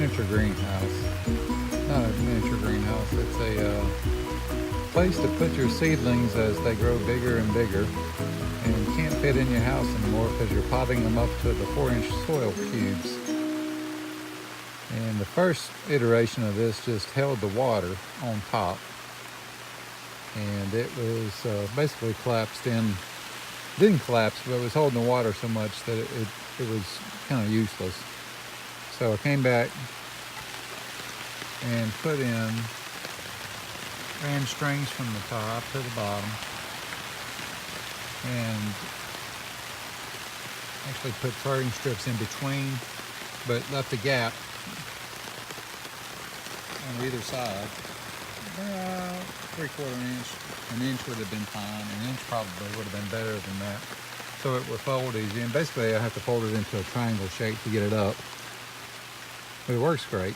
miniature greenhouse. Not a miniature greenhouse, it's a place to put your seedlings as they grow bigger and bigger and can't fit in your house anymore because you're potting them up to the 4-inch soil cubes. And the first iteration of this just held the water on top, and it was basically collapsed in. Didn't collapse, but it was holding the water so much that it was kind of useless. So I came back and put in, ran strings from the top to the bottom, and actually put flirting strips in between, but left a gap on either side. 3/4 inch. An inch would have been fine. An inch probably would have been better than that. So it would fold easy. And basically I have to fold it into a triangle shape to get it up. But it works great.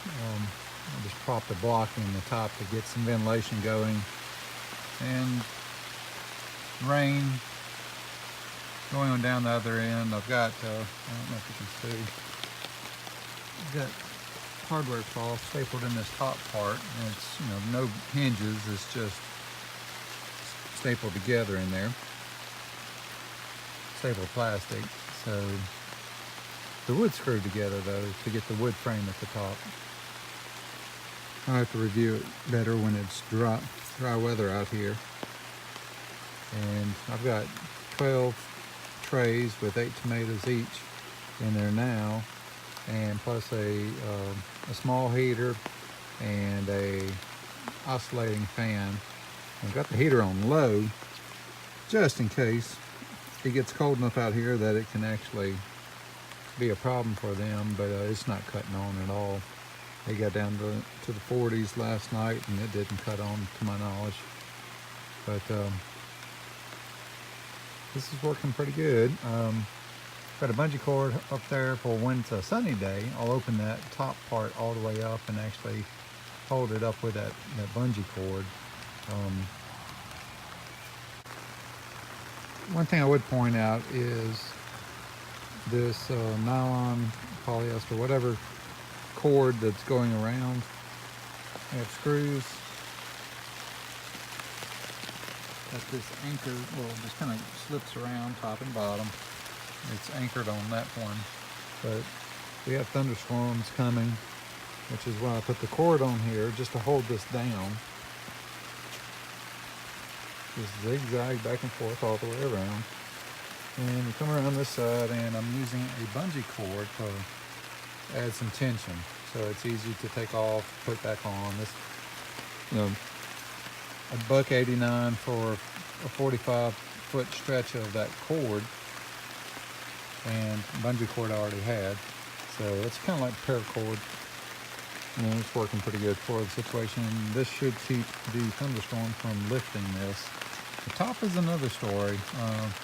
I just propped a block in the top to get some ventilation going. And rain going on down the other end. I've got, I don't know if you can see, I've got hardware cloth stapled in this top part, and it's, no hinges, it's just stapled together in there, stapled plastic. So the wood screwed together though to get the wood frame at the top. I'll have to review it better when it's dry weather out here. And I've got 12 trays with 8 tomatoes each in there now, and plus a small heater and a oscillating fan. I've got the heater on low just in case it gets cold enough out here that it can actually be a problem for them, but it's not cutting on at all. They got down to the 40s last night and it didn't cut on to my knowledge. But this is working pretty good. Got a bungee cord up there for when it's a sunny day. I'll open that top part all the way up and actually hold it up with that bungee cord. One thing I would point out is this nylon, polyester, whatever cord that's going around. I have screws. Got this anchor, well, just kind of slips around top and bottom. It's anchored on that one, but we have thunderstorms coming, which is why I put the cord on here just to hold this down. Just zigzag back and forth all the way around. And you come around this side, and I'm using a bungee cord to add some tension, so it's easy to take off, put back on. This, $1.89 for a 45-foot stretch of that cord, and bungee cord I already had, so it's kind of like paracord. It's working pretty good for the situation. This should keep the thunderstorm from lifting this. The top is another story.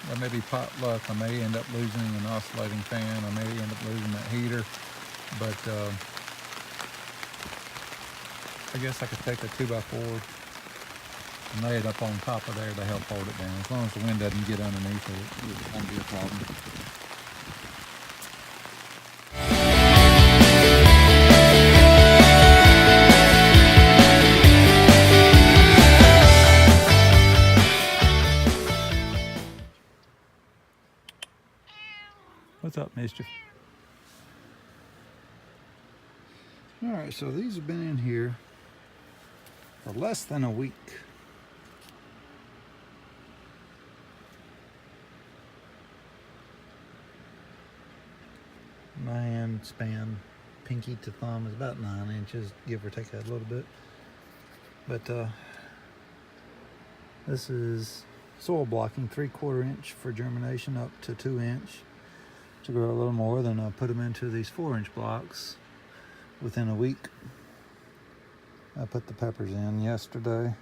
That may be pot luck. I may end up losing an oscillating fan. I may end up losing that heater, but I guess I could take a 2x4 and lay it up on top of there to help hold it down. As long as the wind doesn't get underneath it, it won't be a problem. What's up, Mischief? All right, so these have been in here for less than a week. My hand span, pinky to thumb, is about 9 inches, give or take that a little bit. But this is soil blocking, 3/4 inch for germination up to 2 inch. To grow a little more, then I'll put them into these 4-inch blocks within a week. I put the peppers in yesterday.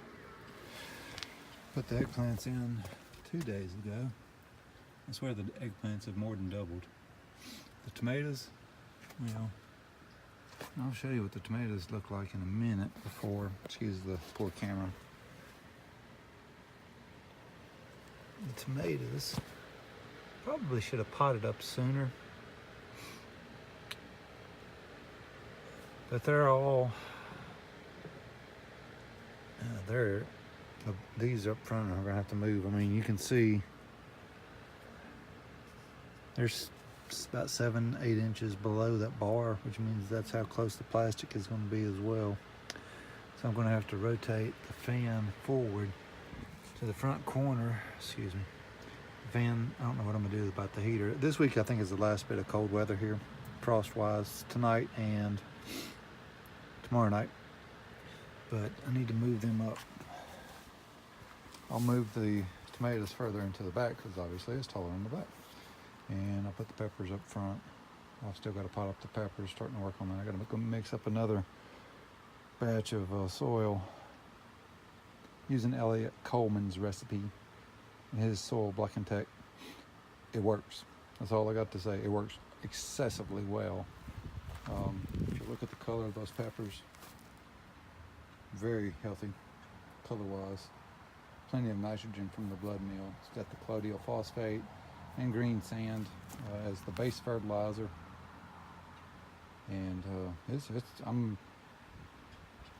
Put the eggplants in 2 days ago. I swear the eggplants have more than doubled. The tomatoes, I'll show you what the tomatoes look like in a minute before, excuse the poor camera. The tomatoes probably should have potted up sooner. But they're all, these up front are gonna have to move. I mean, you can see there's about 7-8 inches below that bar, which means that's how close the plastic is going to be as well. So I'm going to have to rotate the fan forward to the front corner. Excuse me. The fan, I don't know what I'm going to do about the heater. This week I think is the last bit of cold weather here, frost-wise, tonight and tomorrow night. But I need to move them up. I'll move the tomatoes further into the back because obviously it's taller in the back. And I'll put the peppers up front. I've still got to pot up the peppers, starting to work on that. I got to mix up another batch of soil using Eliot Coleman's recipe. His soil Black and Tech. It works. That's all I got to say. It works excessively well. If you look at the color of those peppers, very healthy color-wise. Plenty of nitrogen from the blood meal. It's got the colloidal phosphate and green sand as the base fertilizer, and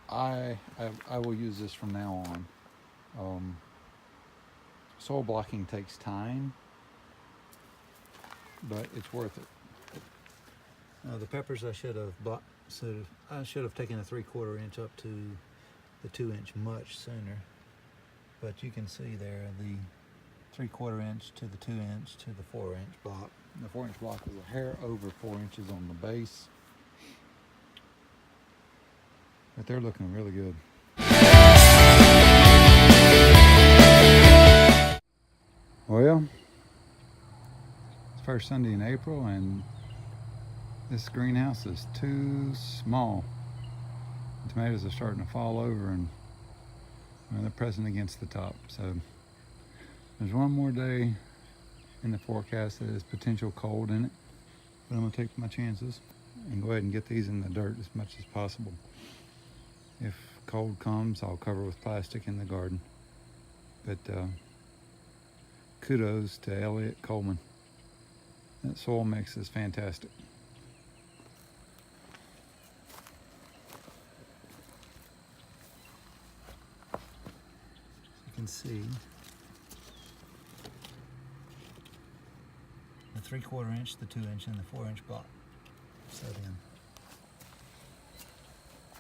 I will use this from now on. Soil blocking takes time, but it's worth it. The peppers I should have taken a 3/4 inch up to the 2 inch much sooner, but you can see there the 3/4 inch to the 2 inch to the 4 inch block. The 4 inch block is a hair over 4 inches on the base, but they're looking really good. Well, it's first Sunday in April and this greenhouse is too small. The tomatoes are starting to fall over and they're pressing against the top. So there's one more day in the forecast that has potential cold in it, but I'm gonna take my chances and go ahead and get these in the dirt as much as possible. If cold comes, I'll cover with plastic in the garden. But kudos to Eliot Coleman. That soil mix is fantastic. You can see the 3/4 inch, the 2 inch, and the 4 inch block set in.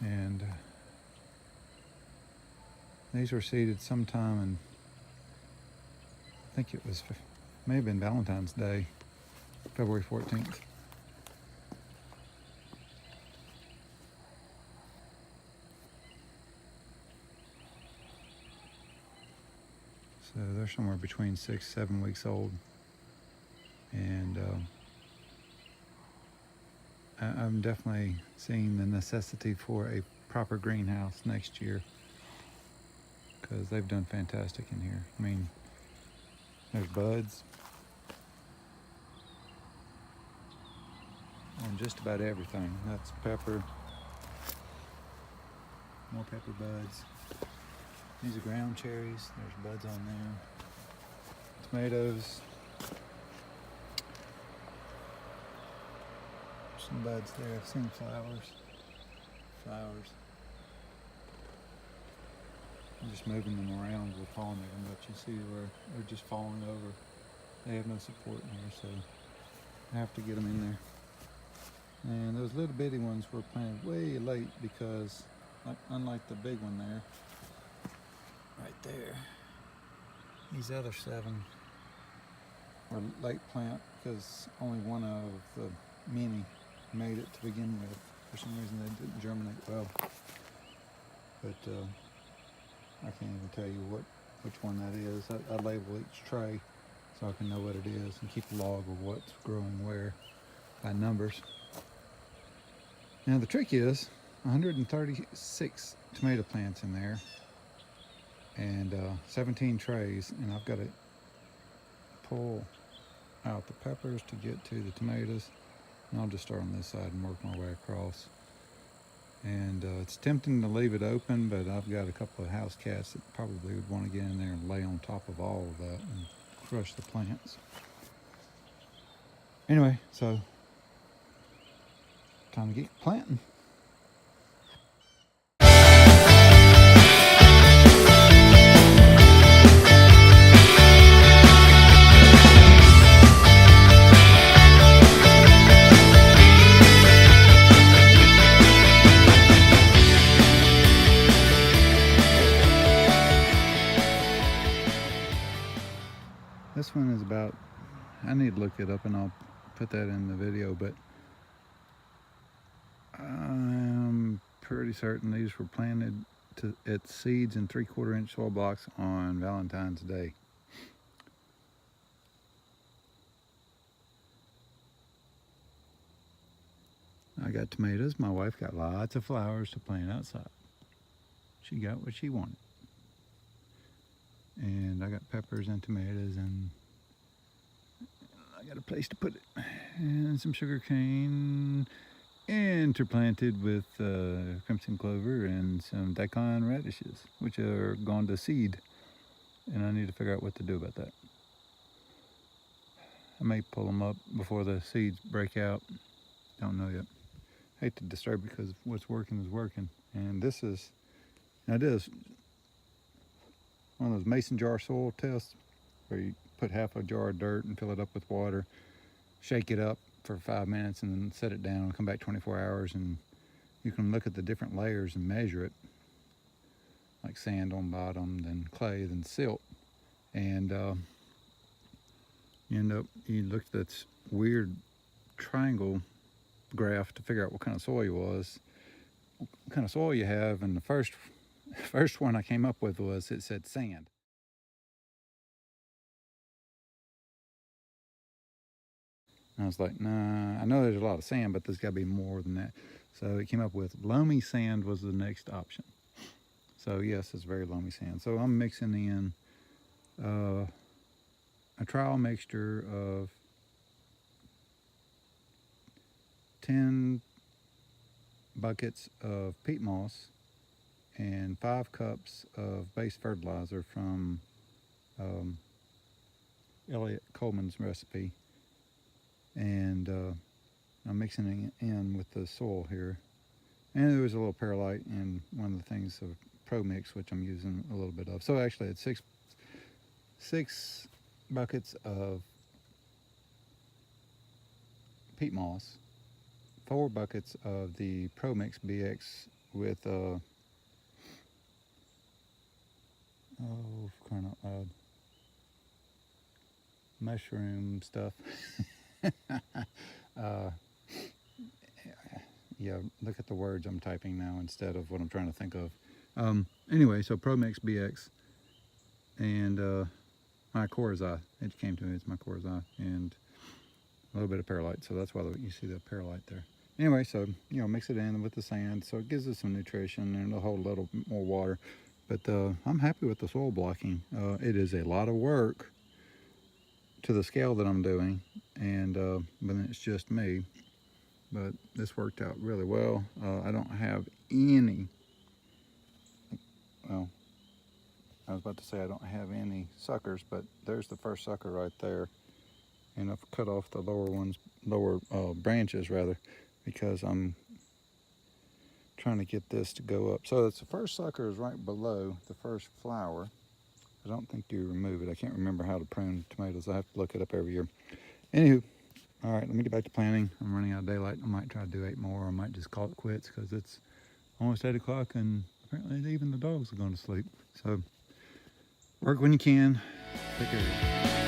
And these were seeded sometime in, I think it was, may have been Valentine's Day, February 14th. So they're somewhere between 6-7 weeks old. And I'm definitely seeing the necessity for a proper greenhouse next year because they've done fantastic in here. I mean, there's buds on just about everything. That's pepper, more pepper buds. These are ground cherries. There's buds on there. Tomatoes. Some buds there. I've seen flowers. I'm just moving them around with pollinating, but you see where they're just falling over. They have no support in here, so I have to get them in there. And those little bitty ones were planted way late because, unlike the big one there, right there, these other 7 were late plant because only one of the many made it to begin with. For some reason they didn't germinate well. But I can't even tell you which one that is. I label each tray so I can know what it is and keep a log of what's growing where by numbers. Now the trick is 136 tomato plants in there and 17 trays, and I've got to pull out the peppers to get to the tomatoes, and I'll just start on this side and work my way across. And it's tempting to leave it open, but I've got a couple of house cats that probably would want to get in there and lay on top of all of that and crush the plants. Anyway, so time to get planting. about, I need to look it up and I'll put that in the video, but I'm pretty certain these were planted at seeds in 3/4 inch soil blocks on Valentine's Day. I got tomatoes. My wife got lots of flowers to plant outside. She got what she wanted. And I got peppers and tomatoes, and I got a place to put it. And some sugar cane interplanted with crimson clover and some daikon radishes, which are gone to seed. And I need to figure out what to do about that. I may pull them up before the seeds break out. Don't know yet. Hate to disturb because what's working is working. And this is, I did one of those mason jar soil tests where you put half a jar of dirt and fill it up with water, shake it up for 5 minutes and then set it down and come back 24 hours, and you can look at the different layers and measure it, like sand on bottom, then clay, then silt. And you look at this weird triangle graph to figure out what kind of soil you have, and the first one I came up with was, it said sand. And I was like, nah, I know there's a lot of sand, but there's got to be more than that. So it came up with loamy sand was the next option. So yes, it's very loamy sand. So I'm mixing in a trial mixture of 10 buckets of peat moss and 5 cups of base fertilizer from Eliot Coleman's recipe. And I'm mixing it in with the soil here. And there was a little perlite and one of the things of Pro Mix, which I'm using a little bit of. So actually it's six buckets of peat moss, 4 buckets of the Pro Mix BX with oh, for crying out loud, mushroom stuff. Yeah, look at the words I'm typing now instead of what I'm trying to think of. Anyway, so Pro Mix BX and my Corazai. It came to me, it's my Corazai, and a little bit of perlite, so that's why you see the perlite there. Anyway, so mix it in with the sand, so it gives it some nutrition and it'll hold a little more water. But I'm happy with the soil blocking. It is a lot of work to the scale that I'm doing, and but it's just me. But this worked out really well. I don't have any, well, I was about to say I don't have any suckers, but there's the first sucker right there. And I've cut off the lower branches rather, because I'm trying to get this to go up. So it's the first sucker is right below the first flower. I don't think you remove it. I can't remember how to prune tomatoes. I have to look it up every year. Anywho, all right, let me get back to planting. I'm running out of daylight. I might try to do 8 more. I might just call it quits because it's almost 8 o'clock and apparently even the dogs are going to sleep. So work when you can. Take care of you.